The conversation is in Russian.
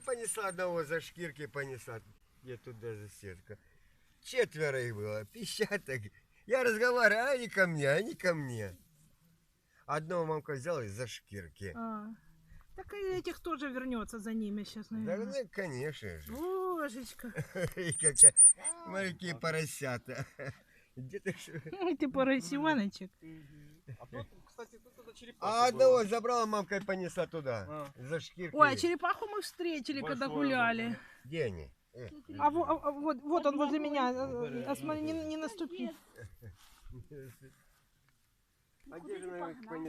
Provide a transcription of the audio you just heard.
понесла одного за шкирки, понесла. Где тут даже сетка. 4 их было, 50 так. Я разговариваю, а они ко мне, они ко мне. Одного мамка взяла и за шкирки. Так и этих тоже вернется за ними сейчас, Да, наверное. ну, конечно же. Божечка. И какая... Смотри, какие поросята. Где ты... Ой, ты поросеночек. А тут, кстати, тут это черепаха А одного забрала мамка и понесла туда. За шкирки. Ой, а черепаху мы встретили, когда гуляли. Где они? Вот он возле меня. А смотри, не наступи. А где же она их